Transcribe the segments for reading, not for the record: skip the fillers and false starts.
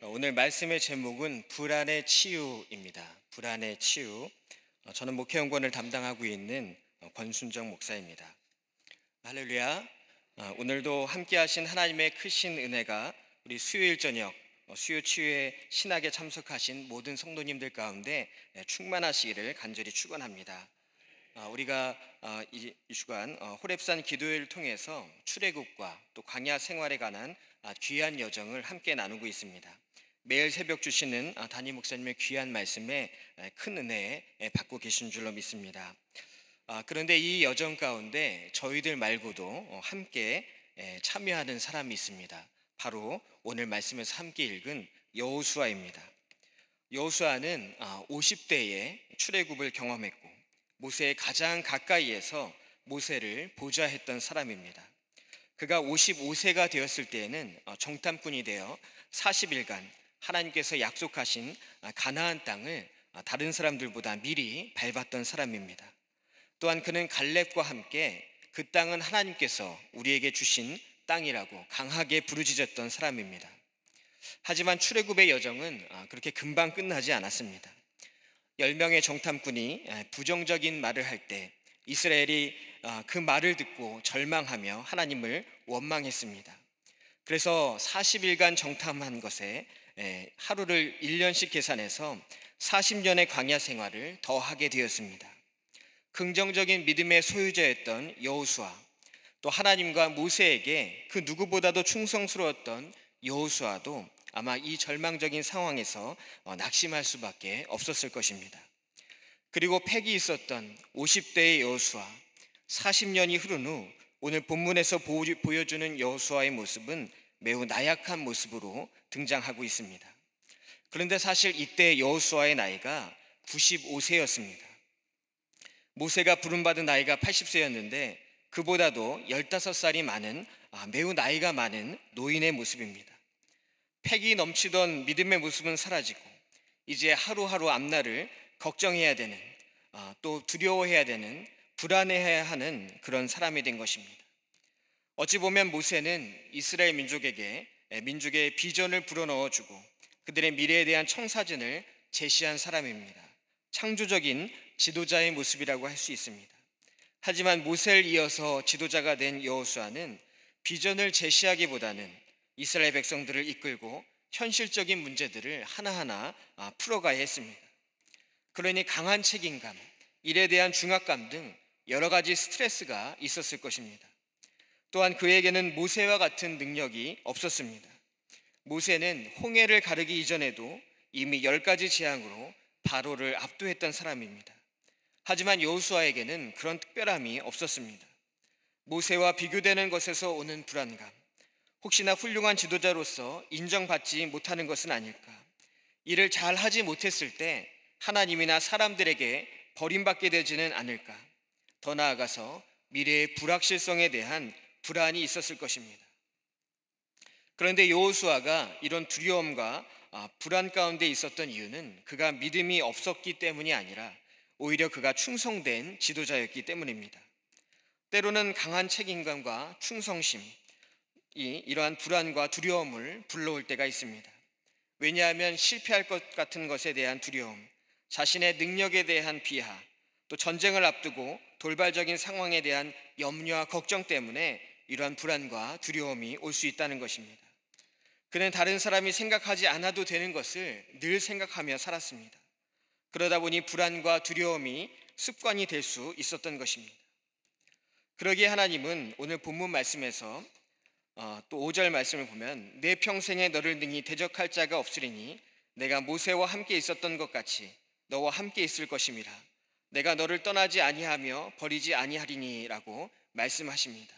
오늘 말씀의 제목은 불안의 치유입니다. 불안의 치유. 저는 목회연구원을 담당하고 있는 권순정 목사입니다. 할렐루야. 오늘도 함께하신 하나님의 크신 은혜가 우리 수요일 저녁 수요 치유의 신학에 참석하신 모든 성도님들 가운데 충만하시기를 간절히 축원합니다. 우리가 이 주간 호렙산 기도회를 통해서 출애굽과 또 광야 생활에 관한 귀한 여정을 함께 나누고 있습니다. 매일 새벽 주시는 담임 목사님의 귀한 말씀에 큰 은혜 받고 계신 줄로 믿습니다. 그런데 이 여정 가운데 저희들 말고도 함께 참여하는 사람이 있습니다. 바로 오늘 말씀에서 함께 읽은 여호수아입니다. 여호수아는 50대에 출애굽을 경험했고 모세의 가장 가까이에서 모세를 보좌했던 사람입니다. 그가 55세가 되었을 때에는 정탐꾼이 되어 40일간 하나님께서 약속하신 가나안 땅을 다른 사람들보다 미리 밟았던 사람입니다. 또한 그는 갈렙과 함께 그 땅은 하나님께서 우리에게 주신 땅이라고 강하게 부르짖었던 사람입니다. 하지만 출애굽의 여정은 그렇게 금방 끝나지 않았습니다. 10명의 정탐꾼이 부정적인 말을 할 때 이스라엘이 그 말을 듣고 절망하며 하나님을 원망했습니다. 그래서 40일간 정탐한 것에 하루를 1년씩 계산해서 40년의 광야 생활을 더 하게 되었습니다. 긍정적인 믿음의 소유자였던 여호수아, 또 하나님과 모세에게 그 누구보다도 충성스러웠던 여호수아도 아마 이 절망적인 상황에서 낙심할 수밖에 없었을 것입니다. 그리고 팩이 있었던 50대의 여호수아, 40년이 흐른 후 오늘 본문에서 보여주는 여호수아의 모습은 매우 나약한 모습으로 등장하고 있습니다. 그런데 사실 이때 여호수아의 나이가 95세였습니다. 모세가 부름받은 나이가 80세였는데 그보다도 15살이 많은 매우 나이가 많은 노인의 모습입니다. 패기 넘치던 믿음의 모습은 사라지고 이제 하루하루 앞날을 걱정해야 되는, 또 두려워해야 되는, 불안해해야 하는 그런 사람이 된 것입니다. 어찌 보면 모세는 이스라엘 민족의 비전을 불어넣어주고 그들의 미래에 대한 청사진을 제시한 사람입니다. 창조적인 지도자의 모습이라고 할 수 있습니다. 하지만 모세를 이어서 지도자가 된 여호수아는 비전을 제시하기보다는 이스라엘 백성들을 이끌고 현실적인 문제들을 하나하나 풀어가야 했습니다. 그러니 강한 책임감, 일에 대한 중압감 등 여러 가지 스트레스가 있었을 것입니다. 또한 그에게는 모세와 같은 능력이 없었습니다. 모세는 홍해를 가르기 이전에도 이미 10가지 재앙으로 바로를 압도했던 사람입니다. 하지만 여호수아에게는 그런 특별함이 없었습니다. 모세와 비교되는 것에서 오는 불안감, 혹시나 훌륭한 지도자로서 인정받지 못하는 것은 아닐까, 일을 잘 하지 못했을 때 하나님이나 사람들에게 버림받게 되지는 않을까, 더 나아가서 미래의 불확실성에 대한 불안이 있었을 것입니다. 그런데 여호수아가 이런 두려움과 불안 가운데 있었던 이유는 그가 믿음이 없었기 때문이 아니라 오히려 그가 충성된 지도자였기 때문입니다. 때로는 강한 책임감과 충성심이 이러한 불안과 두려움을 불러올 때가 있습니다. 왜냐하면 실패할 것 같은 것에 대한 두려움, 자신의 능력에 대한 비하, 또 전쟁을 앞두고 돌발적인 상황에 대한 염려와 걱정 때문에 이러한 불안과 두려움이 올 수 있다는 것입니다. 그는 다른 사람이 생각하지 않아도 되는 것을 늘 생각하며 살았습니다. 그러다 보니 불안과 두려움이 습관이 될 수 있었던 것입니다. 그러기에 하나님은 오늘 본문 말씀에서 또 5절 말씀을 보면 내 평생에 너를 능히 대적할 자가 없으리니 내가 모세와 함께 있었던 것 같이 너와 함께 있을 것임이라. 내가 너를 떠나지 아니하며 버리지 아니하리니라고 말씀하십니다.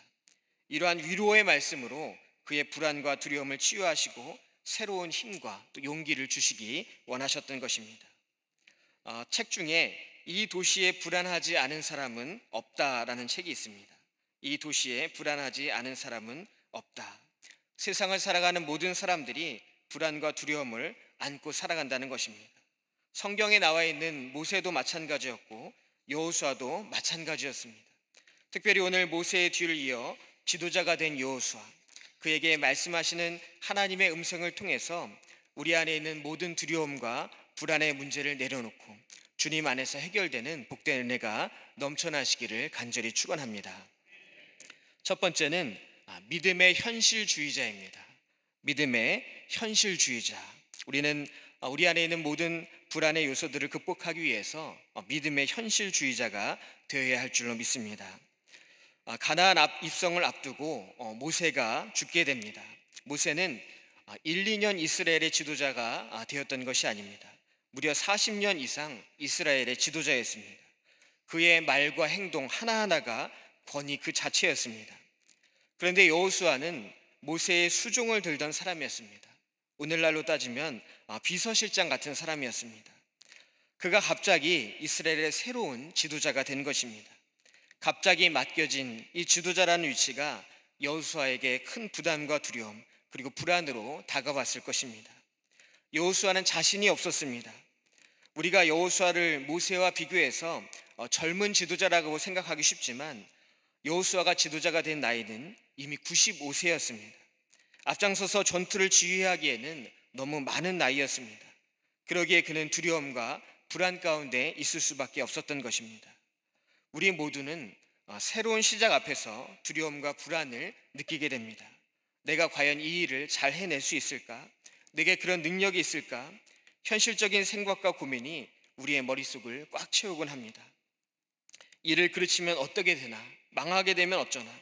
이러한 위로의 말씀으로 그의 불안과 두려움을 치유하시고 새로운 힘과 또 용기를 주시기 원하셨던 것입니다. 책 중에 이 도시에 불안하지 않은 사람은 없다라는 책이 있습니다. 이 도시에 불안하지 않은 사람은 없다. 세상을 살아가는 모든 사람들이 불안과 두려움을 안고 살아간다는 것입니다. 성경에 나와 있는 모세도 마찬가지였고 여호수아도 마찬가지였습니다. 특별히 오늘 모세의 뒤를 이어 지도자가 된 여호수아, 그에게 말씀하시는 하나님의 음성을 통해서 우리 안에 있는 모든 두려움과 불안의 문제를 내려놓고 주님 안에서 해결되는 복된 은혜가 넘쳐나시기를 간절히 축원합니다. 첫 번째는 믿음의 현실주의자입니다. 믿음의 현실주의자. 우리는 우리 안에 있는 모든 불안의 요소들을 극복하기 위해서 믿음의 현실주의자가 되어야 할 줄로 믿습니다. 가나안 입성을 앞두고 모세가 죽게 됩니다. 모세는 1, 2년 이스라엘의 지도자가 되었던 것이 아닙니다. 무려 40년 이상 이스라엘의 지도자였습니다. 그의 말과 행동 하나하나가 권위 그 자체였습니다. 그런데 여호수아는 모세의 수종을 들던 사람이었습니다. 오늘날로 따지면 비서실장 같은 사람이었습니다. 그가 갑자기 이스라엘의 새로운 지도자가 된 것입니다. 갑자기 맡겨진 이 지도자라는 위치가 여호수아에게 큰 부담과 두려움 그리고 불안으로 다가왔을 것입니다. 여호수아는 자신이 없었습니다. 우리가 여호수아를 모세와 비교해서 젊은 지도자라고 생각하기 쉽지만 여호수아가 지도자가 된 나이는 이미 95세였습니다. 앞장서서 전투를 지휘하기에는 너무 많은 나이였습니다. 그러기에 그는 두려움과 불안 가운데 있을 수밖에 없었던 것입니다. 우리 모두는 새로운 시작 앞에서 두려움과 불안을 느끼게 됩니다. 내가 과연 이 일을 잘 해낼 수 있을까? 내게 그런 능력이 있을까? 현실적인 생각과 고민이 우리의 머릿속을 꽉 채우곤 합니다. 일을 그르치면 어떻게 되나? 망하게 되면 어쩌나?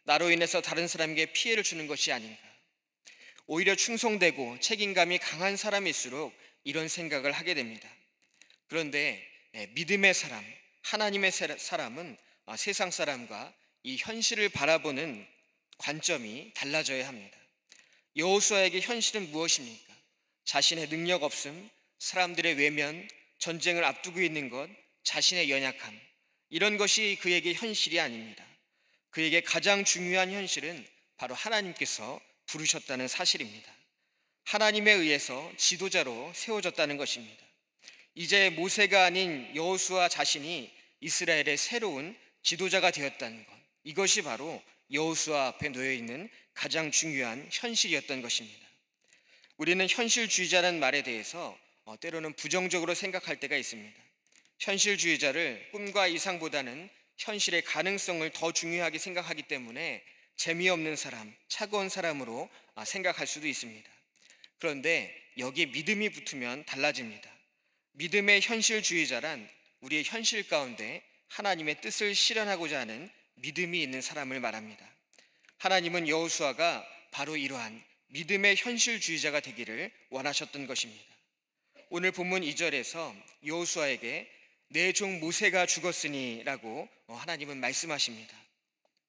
나로 인해서 다른 사람에게 피해를 주는 것이 아닌가? 오히려 충성되고 책임감이 강한 사람일수록 이런 생각을 하게 됩니다. 그런데 믿음의 사람, 하나님의 사람은 세상 사람과 이 현실을 바라보는 관점이 달라져야 합니다. 여호수아에게 현실은 무엇입니까? 자신의 능력 없음, 사람들의 외면, 전쟁을 앞두고 있는 것, 자신의 연약함, 이런 것이 그에게 현실이 아닙니다. 그에게 가장 중요한 현실은 바로 하나님께서 부르셨다는 사실입니다. 하나님에 의해서 지도자로 세워졌다는 것입니다. 이제 모세가 아닌 여호수아 자신이 이스라엘의 새로운 지도자가 되었다는 것, 이것이 바로 여호수아 앞에 놓여 있는 가장 중요한 현실이었던 것입니다. 우리는 현실주의자라는 말에 대해서 때로는 부정적으로 생각할 때가 있습니다. 현실주의자를 꿈과 이상보다는 현실의 가능성을 더 중요하게 생각하기 때문에 재미없는 사람, 차가운 사람으로 생각할 수도 있습니다. 그런데 여기에 믿음이 붙으면 달라집니다. 믿음의 현실주의자란 우리의 현실 가운데 하나님의 뜻을 실현하고자 하는 믿음이 있는 사람을 말합니다. 하나님은 여호수아가 바로 이러한 믿음의 현실주의자가 되기를 원하셨던 것입니다. 오늘 본문 2절에서 여호수아에게 내 종 모세가 죽었으니 라고 하나님은 말씀하십니다.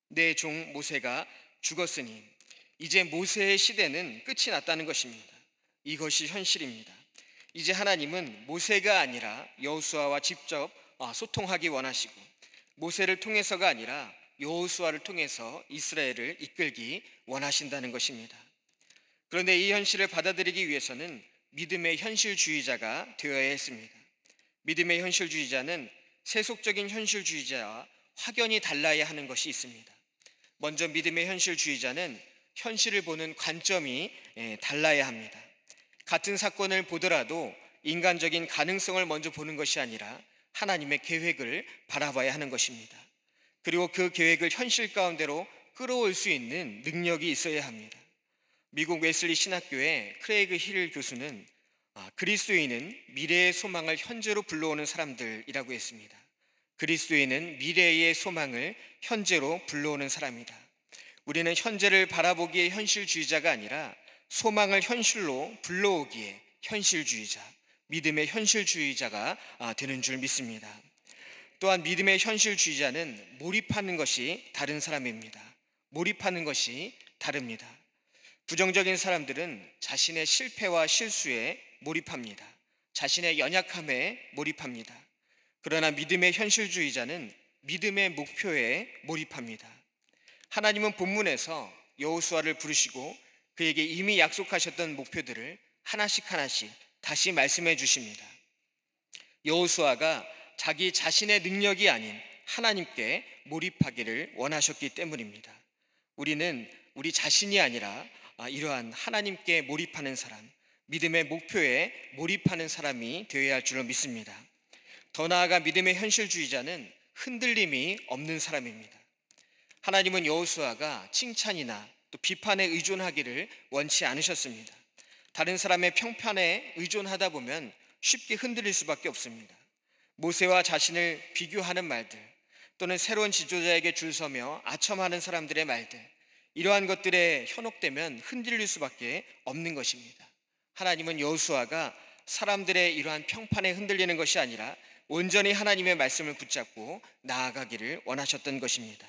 내 종 모세가 죽었으니, 이제 모세의 시대는 끝이 났다는 것입니다. 이것이 현실입니다. 이제 하나님은 모세가 아니라 여호수아와 직접 소통하기 원하시고, 모세를 통해서가 아니라 여호수아를 통해서 이스라엘을 이끌기 원하신다는 것입니다. 그런데 이 현실을 받아들이기 위해서는 믿음의 현실주의자가 되어야 했습니다. 믿음의 현실주의자는 세속적인 현실주의자와 확연히 달라야 하는 것이 있습니다. 먼저 믿음의 현실주의자는 현실을 보는 관점이 달라야 합니다. 같은 사건을 보더라도 인간적인 가능성을 먼저 보는 것이 아니라 하나님의 계획을 바라봐야 하는 것입니다. 그리고 그 계획을 현실 가운데로 끌어올 수 있는 능력이 있어야 합니다. 미국 웨슬리 신학교의 크레이그 힐 교수는 그리스도인은 미래의 소망을 현재로 불러오는 사람들이라고 했습니다. 그리스도인은 미래의 소망을 현재로 불러오는 사람이다. 우리는 현재를 바라보기에 현실주의자가 아니라 소망을 현실로 불러오기에 현실주의자, 믿음의 현실주의자가 되는 줄 믿습니다. 또한 믿음의 현실주의자는 몰입하는 것이 다른 사람입니다. 몰입하는 것이 다릅니다. 부정적인 사람들은 자신의 실패와 실수에 몰입합니다. 자신의 연약함에 몰입합니다. 그러나 믿음의 현실주의자는 믿음의 목표에 몰입합니다. 하나님은 본문에서 여호수아를 부르시고 그에게 이미 약속하셨던 목표들을 하나씩 다시 말씀해 주십니다. 여호수아가 자기 자신의 능력이 아닌 하나님께 몰입하기를 원하셨기 때문입니다. 우리는 우리 자신이 아니라 이러한 하나님께 몰입하는 사람, 믿음의 목표에 몰입하는 사람이 되어야 할 줄로 믿습니다. 더 나아가 믿음의 현실주의자는 흔들림이 없는 사람입니다. 하나님은 여호수아가 칭찬이나 또 비판에 의존하기를 원치 않으셨습니다. 다른 사람의 평판에 의존하다 보면 쉽게 흔들릴 수밖에 없습니다. 모세와 자신을 비교하는 말들, 또는 새로운 지도자에게 줄 서며 아첨하는 사람들의 말들, 이러한 것들에 현혹되면 흔들릴 수밖에 없는 것입니다. 하나님은 여호수아가 사람들의 이러한 평판에 흔들리는 것이 아니라 온전히 하나님의 말씀을 붙잡고 나아가기를 원하셨던 것입니다.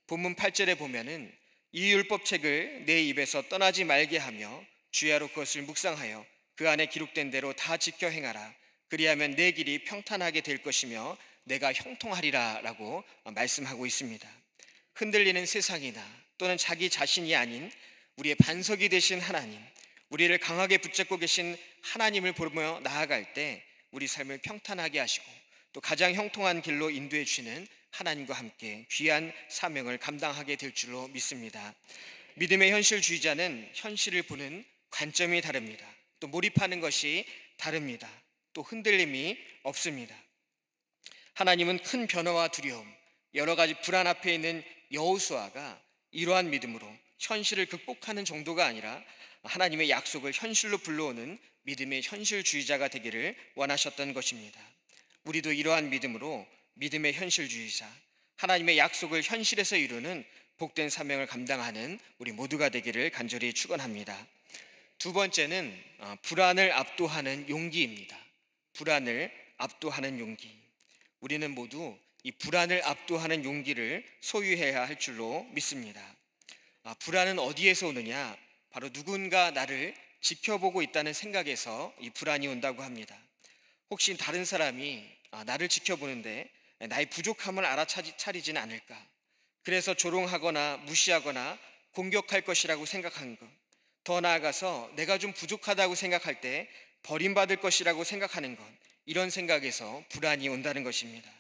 본문 8절에 보면은 이 율법책을 내 입에서 떠나지 말게 하며 주야로 그것을 묵상하여 그 안에 기록된 대로 다 지켜 행하라. 그리하면 내 길이 평탄하게 될 것이며 내가 형통하리라 라고 말씀하고 있습니다. 흔들리는 세상이나 또는 자기 자신이 아닌 우리의 반석이 되신 하나님, 우리를 강하게 붙잡고 계신 하나님을 보며 나아갈 때 우리 삶을 평탄하게 하시고 또 가장 형통한 길로 인도해 주시는 하나님과 함께 귀한 사명을 감당하게 될 줄로 믿습니다. 믿음의 현실주의자는 현실을 보는 관점이 다릅니다. 또 몰입하는 것이 다릅니다. 또 흔들림이 없습니다. 하나님은 큰 변화와 두려움, 여러 가지 불안 앞에 있는 여호수아가 이러한 믿음으로 현실을 극복하는 정도가 아니라 하나님의 약속을 현실로 불러오는 믿음의 현실주의자가 되기를 원하셨던 것입니다. 우리도 이러한 믿음으로 믿음의 현실주의자, 하나님의 약속을 현실에서 이루는 복된 사명을 감당하는 우리 모두가 되기를 간절히 축원합니다. 두 번째는 불안을 압도하는 용기입니다. 불안을 압도하는 용기. 우리는 모두 이 불안을 압도하는 용기를 소유해야 할 줄로 믿습니다. 불안은 어디에서 오느냐? 바로 누군가 나를 지켜보고 있다는 생각에서 이 불안이 온다고 합니다. 혹시 다른 사람이 나를 지켜보는데 나의 부족함을 알아차리지는 않을까? 그래서 조롱하거나 무시하거나 공격할 것이라고 생각한 것, 더 나아가서 내가 좀 부족하다고 생각할 때 버림받을 것이라고 생각하는 것, 이런 생각에서 불안이 온다는 것입니다.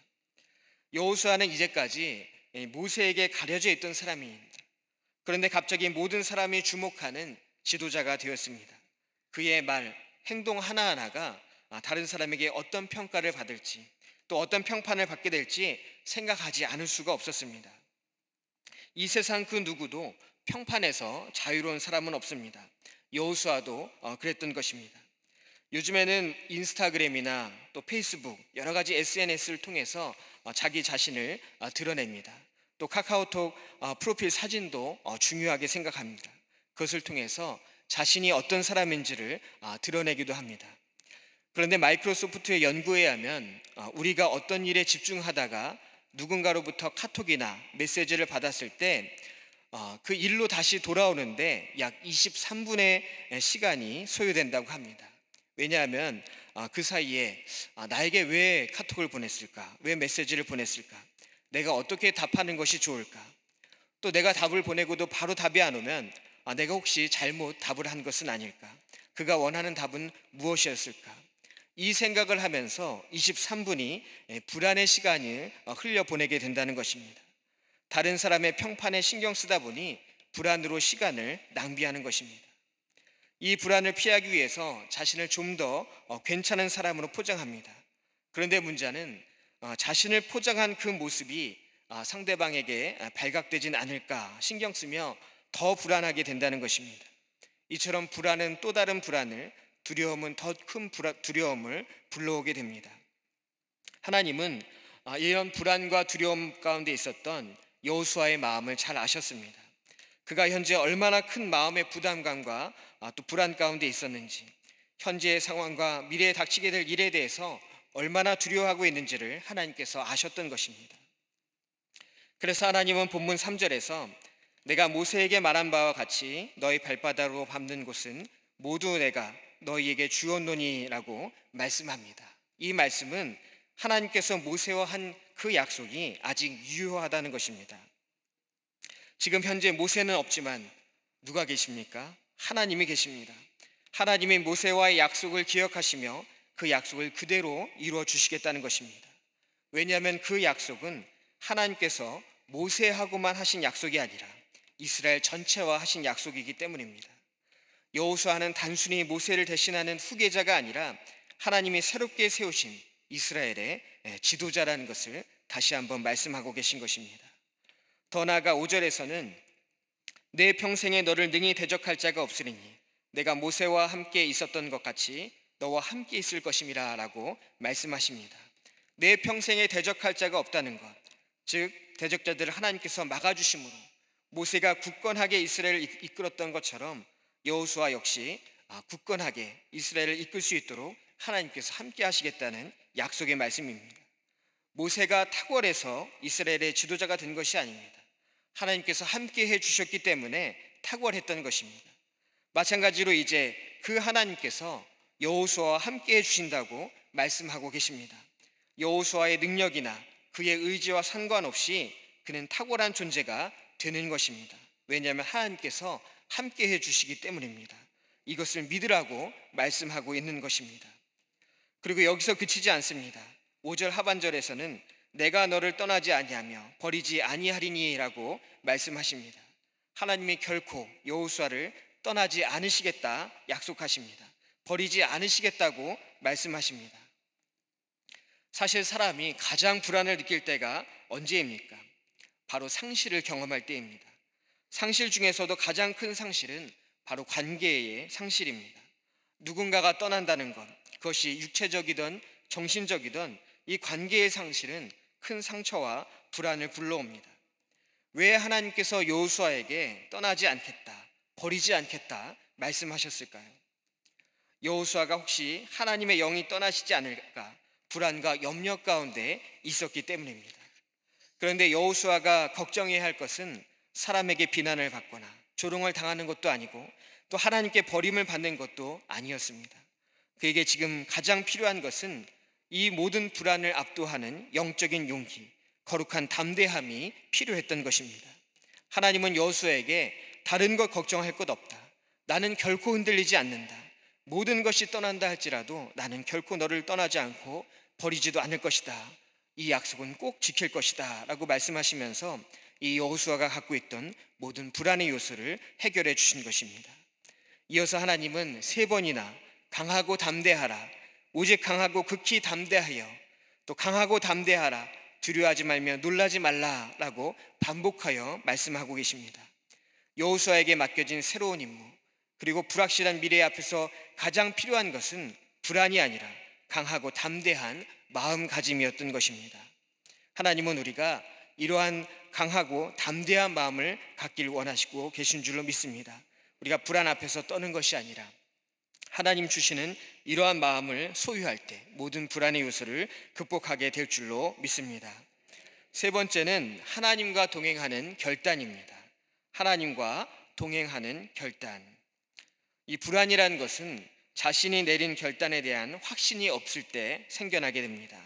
여호수아는 이제까지 모세에게 가려져 있던 사람입니다. 그런데 갑자기 모든 사람이 주목하는 지도자가 되었습니다. 그의 말, 행동 하나하나가 다른 사람에게 어떤 평가를 받을지 또 어떤 평판을 받게 될지 생각하지 않을 수가 없었습니다. 이 세상 그 누구도 평판에서 자유로운 사람은 없습니다. 여호수아도 그랬던 것입니다. 요즘에는 인스타그램이나 또 페이스북, 여러 가지 SNS를 통해서 자기 자신을 드러냅니다. 또 카카오톡 프로필 사진도 중요하게 생각합니다. 그것을 통해서 자신이 어떤 사람인지를 드러내기도 합니다. 그런데 마이크로소프트의 연구에 의하면 우리가 어떤 일에 집중하다가 누군가로부터 카톡이나 메시지를 받았을 때 그 일로 다시 돌아오는데 약 23분의 시간이 소요된다고 합니다. 왜냐하면 그 사이에 나에게 왜 카톡을 보냈을까? 왜 메시지를 보냈을까? 내가 어떻게 답하는 것이 좋을까? 또 내가 답을 보내고도 바로 답이 안 오면 내가 혹시 잘못 답을 한 것은 아닐까? 그가 원하는 답은 무엇이었을까? 이 생각을 하면서 23분이 불안의 시간을 흘려보내게 된다는 것입니다. 다른 사람의 평판에 신경 쓰다 보니 불안으로 시간을 낭비하는 것입니다. 이 불안을 피하기 위해서 자신을 좀 더 괜찮은 사람으로 포장합니다. 그런데 문제는 자신을 포장한 그 모습이 상대방에게 발각되진 않을까 신경 쓰며 더 불안하게 된다는 것입니다. 이처럼 불안은 또 다른 불안을, 두려움은 더 큰 두려움을 불러오게 됩니다. 하나님은 이런 불안과 두려움 가운데 있었던 여호수아의 마음을 잘 아셨습니다. 그가 현재 얼마나 큰 마음의 부담감과 또 불안 가운데 있었는지, 현재의 상황과 미래에 닥치게 될 일에 대해서 얼마나 두려워하고 있는지를 하나님께서 아셨던 것입니다. 그래서 하나님은 본문 3절에서 내가 모세에게 말한 바와 같이 너희 발바닥으로 밟는 곳은 모두 내가 너희에게 주었노니라고 말씀합니다. 이 말씀은 하나님께서 모세와 한 그 약속이 아직 유효하다는 것입니다. 지금 현재 모세는 없지만 누가 계십니까? 하나님이 계십니다. 하나님이 모세와의 약속을 기억하시며 그 약속을 그대로 이루어 주시겠다는 것입니다. 왜냐하면 그 약속은 하나님께서 모세하고만 하신 약속이 아니라 이스라엘 전체와 하신 약속이기 때문입니다. 여호수아는 단순히 모세를 대신하는 후계자가 아니라 하나님이 새롭게 세우신 이스라엘의 지도자라는 것을 다시 한번 말씀하고 계신 것입니다. 더 나아가 5절에서는 내 평생에 너를 능히 대적할 자가 없으리니 내가 모세와 함께 있었던 것 같이 너와 함께 있을 것임이라 라고 말씀하십니다. 내 평생에 대적할 자가 없다는 것, 즉 대적자들을 하나님께서 막아주심으로 모세가 굳건하게 이스라엘을 이끌었던 것처럼 여호수아 역시 굳건하게 이스라엘을 이끌 수 있도록 하나님께서 함께 하시겠다는 약속의 말씀입니다. 모세가 탁월해서 이스라엘의 지도자가 된 것이 아닙니다. 하나님께서 함께 해주셨기 때문에 탁월했던 것입니다. 마찬가지로 이제 그 하나님께서 여호수아와 함께 해주신다고 말씀하고 계십니다. 여호수아의 능력이나 그의 의지와 상관없이 그는 탁월한 존재가 되는 것입니다. 왜냐하면 하나님께서 함께 해주시기 때문입니다. 이것을 믿으라고 말씀하고 있는 것입니다. 그리고 여기서 그치지 않습니다. 5절 하반절에서는 내가 너를 떠나지 아니하며 버리지 아니하리니 라고 말씀하십니다. 하나님이 결코 여호수아를 떠나지 않으시겠다 약속하십니다. 버리지 않으시겠다고 말씀하십니다. 사실 사람이 가장 불안을 느낄 때가 언제입니까? 바로 상실을 경험할 때입니다. 상실 중에서도 가장 큰 상실은 바로 관계의 상실입니다. 누군가가 떠난다는 것, 그것이 육체적이든 정신적이든 이 관계의 상실은 큰 상처와 불안을 불러옵니다. 왜 하나님께서 여호수아에게 떠나지 않겠다, 버리지 않겠다 말씀하셨을까요? 여호수아가 혹시 하나님의 영이 떠나시지 않을까 불안과 염려 가운데 있었기 때문입니다. 그런데 여호수아가 걱정해야 할 것은 사람에게 비난을 받거나 조롱을 당하는 것도 아니고 또 하나님께 버림을 받는 것도 아니었습니다. 그에게 지금 가장 필요한 것은 이 모든 불안을 압도하는 영적인 용기, 거룩한 담대함이 필요했던 것입니다. 하나님은 여호수아에게 다른 것 걱정할 것 없다. 나는 결코 흔들리지 않는다. 모든 것이 떠난다 할지라도 나는 결코 너를 떠나지 않고 버리지도 않을 것이다. 이 약속은 꼭 지킬 것이다 라고 말씀하시면서 이 여호수아가 갖고 있던 모든 불안의 요소를 해결해 주신 것입니다. 이어서 하나님은 3번이나 강하고 담대하라, 오직 강하고 극히 담대하여, 또 강하고 담대하라, 두려워하지 말며 놀라지 말라라고 반복하여 말씀하고 계십니다. 여호수아에게 맡겨진 새로운 임무, 그리고 불확실한 미래 앞에서 가장 필요한 것은 불안이 아니라 강하고 담대한 마음가짐이었던 것입니다. 하나님은 우리가 이러한 강하고 담대한 마음을 갖길 원하시고 계신 줄로 믿습니다. 우리가 불안 앞에서 떠는 것이 아니라 하나님 주시는 이러한 마음을 소유할 때 모든 불안의 요소를 극복하게 될 줄로 믿습니다. 3번째는 하나님과 동행하는 결단입니다. 하나님과 동행하는 결단. 이 불안이라는 것은 자신이 내린 결단에 대한 확신이 없을 때 생겨나게 됩니다.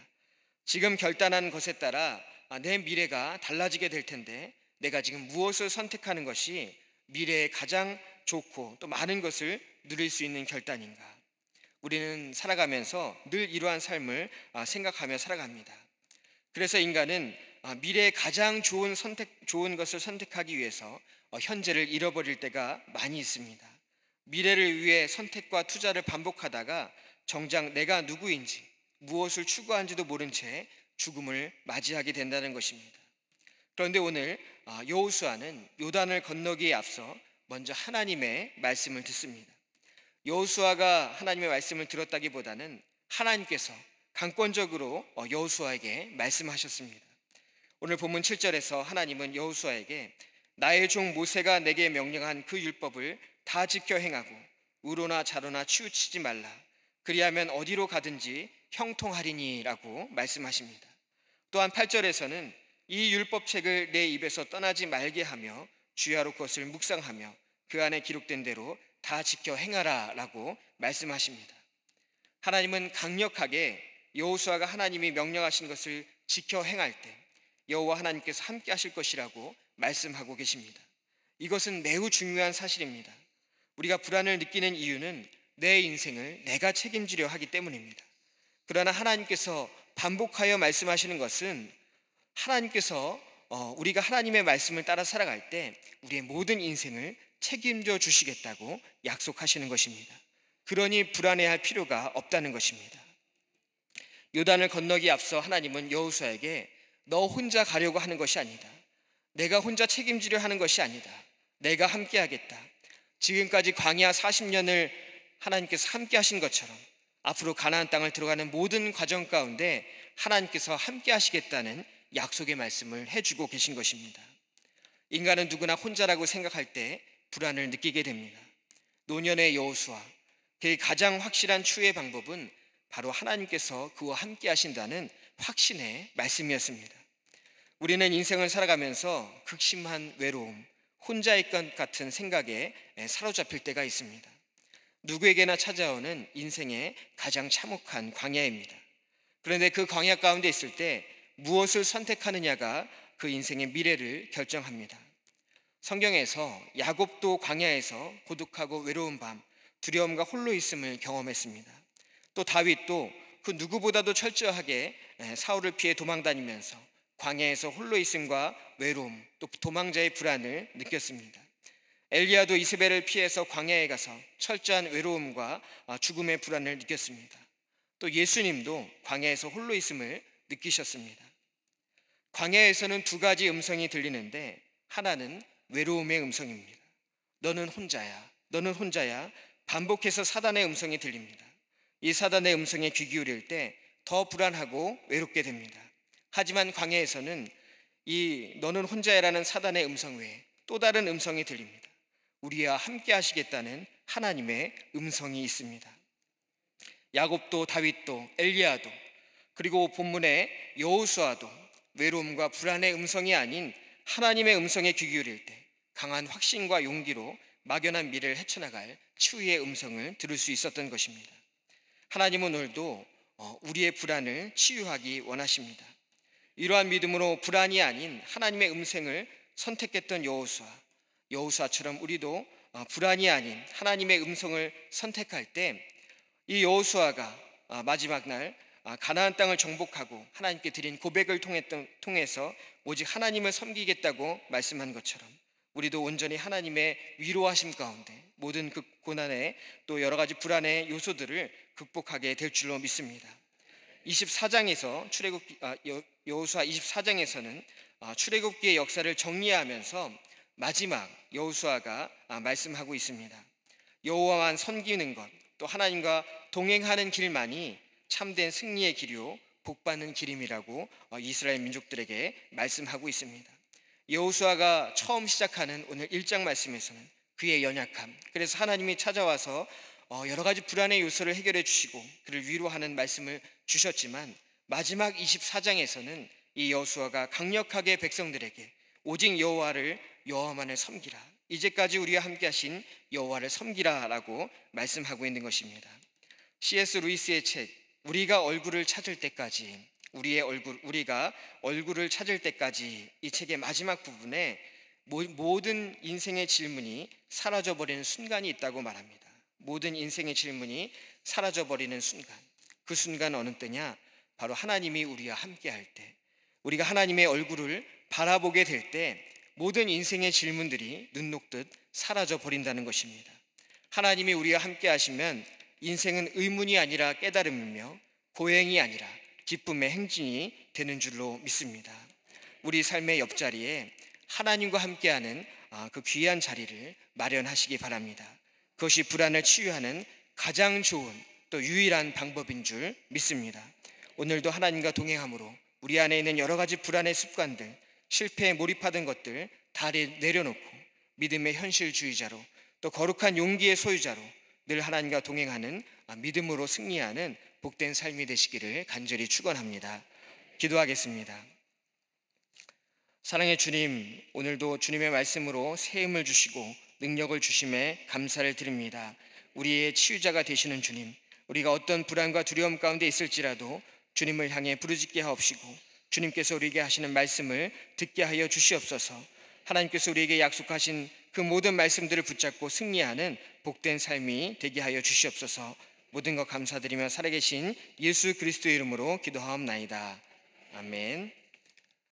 지금 결단한 것에 따라 내 미래가 달라지게 될 텐데 내가 지금 무엇을 선택하는 것이 미래에 가장 좋고 또 많은 것을 누릴 수 있는 결단인가? 우리는 살아가면서 늘 이러한 삶을 생각하며 살아갑니다. 그래서 인간은 미래에 가장 좋은 것을 선택하기 위해서 현재를 잃어버릴 때가 많이 있습니다. 미래를 위해 선택과 투자를 반복하다가 정작 내가 누구인지 무엇을 추구하는지도 모른 채 죽음을 맞이하게 된다는 것입니다. 그런데 오늘 여호수아는 요단을 건너기에 앞서 먼저 하나님의 말씀을 듣습니다. 여호수아가 하나님의 말씀을 들었다기보다는 하나님께서 강권적으로 여호수아에게 말씀하셨습니다. 오늘 본문 7절에서 하나님은 여호수아에게 나의 종 모세가 내게 명령한 그 율법을 다 지켜 행하고 우로나 좌로나 치우치지 말라. 그리하면 어디로 가든지 형통하리니 라고 말씀하십니다. 또한 8절에서는 이 율법책을 내 입에서 떠나지 말게 하며 주야로 그것을 묵상하며 그 안에 기록된 대로 다 지켜 행하라 라고 말씀하십니다. 하나님은 강력하게 여호수아가 하나님이 명령하신 것을 지켜 행할 때 여호와 하나님께서 함께 하실 것이라고 말씀하고 계십니다. 이것은 매우 중요한 사실입니다. 우리가 불안을 느끼는 이유는 내 인생을 내가 책임지려 하기 때문입니다. 그러나 하나님께서 반복하여 말씀하시는 것은 하나님께서 우리가 하나님의 말씀을 따라 살아갈 때 우리의 모든 인생을 책임져 주시겠다고 약속하시는 것입니다. 그러니 불안해할 필요가 없다는 것입니다. 요단을 건너기 앞서 하나님은 여호수아에게 너 혼자 가려고 하는 것이 아니다. 내가 혼자 책임지려 하는 것이 아니다. 내가 함께 하겠다. 지금까지 광야 40년을 하나님께서 함께 하신 것처럼 앞으로 가나안 땅을 들어가는 모든 과정 가운데 하나님께서 함께 하시겠다는 약속의 말씀을 해주고 계신 것입니다. 인간은 누구나 혼자라고 생각할 때 불안을 느끼게 됩니다. 노년의 여호수아, 그의 가장 확실한 추의 방법은 바로 하나님께서 그와 함께 하신다는 확신의 말씀이었습니다. 우리는 인생을 살아가면서 극심한 외로움, 혼자일 것 같은 생각에 사로잡힐 때가 있습니다. 누구에게나 찾아오는 인생의 가장 참혹한 광야입니다. 그런데 그 광야 가운데 있을 때 무엇을 선택하느냐가 그 인생의 미래를 결정합니다. 성경에서 야곱도 광야에서 고독하고 외로운 밤, 두려움과 홀로 있음을 경험했습니다. 또 다윗도 그 누구보다도 철저하게 사울을 피해 도망다니면서 광야에서 홀로 있음과 외로움, 또 도망자의 불안을 느꼈습니다. 엘리야도 이세벨을 피해서 광야에 가서 철저한 외로움과 죽음의 불안을 느꼈습니다. 또 예수님도 광야에서 홀로 있음을 느끼셨습니다. 광야에서는 두 가지 음성이 들리는데 하나는 외로움의 음성입니다. 너는 혼자야, 너는 혼자야. 반복해서 사단의 음성이 들립니다. 이 사단의 음성에 귀 기울일 때 더 불안하고 외롭게 됩니다. 하지만 광야에서는 이 너는 혼자야라는 사단의 음성 외에 또 다른 음성이 들립니다. 우리와 함께 하시겠다는 하나님의 음성이 있습니다. 야곱도 다윗도 엘리야도 그리고 본문의 여호수아도 외로움과 불안의 음성이 아닌 하나님의 음성에 귀 기울일 때 강한 확신과 용기로 막연한 미래를 헤쳐나갈 치유의 음성을 들을 수 있었던 것입니다. 하나님은 오늘도 우리의 불안을 치유하기 원하십니다. 이러한 믿음으로 불안이 아닌 하나님의 음성을 선택했던 여호수아처럼 우리도 불안이 아닌 하나님의 음성을 선택할 때 이 여호수아가 마지막 날 가나안 땅을 정복하고 하나님께 드린 고백을 통해서 오직 하나님을 섬기겠다고 말씀한 것처럼 우리도 온전히 하나님의 위로하심 가운데 모든 그 고난의 또 여러 가지 불안의 요소들을 극복하게 될 줄로 믿습니다. 24장에서 여호수아 24장에서는 출애굽기의 역사를 정리하면서 마지막 여호수아가 말씀하고 있습니다. 여호와만 섬기는 것, 또 하나님과 동행하는 길만이 참된 승리의 길이요 복받는 길임이라고 이스라엘 민족들에게 말씀하고 있습니다. 여호수아가 처음 시작하는 오늘 1장 말씀에서는 그의 연약함, 그래서 하나님이 찾아와서 여러 가지 불안의 요소를 해결해 주시고 그를 위로하는 말씀을 주셨지만 마지막 24장에서는 이 여호수아가 강력하게 백성들에게 오직 여호와만을 섬기라, 이제까지 우리와 함께 하신 여호와를 섬기라라고 말씀하고 있는 것입니다. C.S. 루이스의 책 우리가 얼굴을 찾을 때까지, 우리가 얼굴을 찾을 때까지, 이 책의 마지막 부분에 모든 인생의 질문이 사라져버리는 순간이 있다고 말합니다. 모든 인생의 질문이 사라져버리는 순간, 그 순간 어느 때냐? 바로 하나님이 우리와 함께 할 때, 우리가 하나님의 얼굴을 바라보게 될 때 모든 인생의 질문들이 눈 녹듯 사라져버린다는 것입니다. 하나님이 우리와 함께 하시면 인생은 의문이 아니라 깨달음이며 고행이 아니라 기쁨의 행진이 되는 줄로 믿습니다. 우리 삶의 옆자리에 하나님과 함께하는 그 귀한 자리를 마련하시기 바랍니다. 그것이 불안을 치유하는 가장 좋은 또 유일한 방법인 줄 믿습니다. 오늘도 하나님과 동행함으로 우리 안에 있는 여러 가지 불안의 습관들, 실패에 몰입하던 것들 다 내려놓고 믿음의 현실주의자로 또 거룩한 용기의 소유자로 늘 하나님과 동행하는 믿음으로 승리하는 복된 삶이 되시기를 간절히 축원합니다. 기도하겠습니다. 사랑의 주님, 오늘도 주님의 말씀으로 새 힘을 주시고 능력을 주심에 감사를 드립니다. 우리의 치유자가 되시는 주님, 우리가 어떤 불안과 두려움 가운데 있을지라도 주님을 향해 부르짖게 하옵시고 주님께서 우리에게 하시는 말씀을 듣게 하여 주시옵소서. 하나님께서 우리에게 약속하신 그 모든 말씀들을 붙잡고 승리하는 복된 삶이 되게 하여 주시옵소서. 모든 것 감사드리며 살아계신 예수 그리스도의 이름으로 기도하옵나이다. 아멘.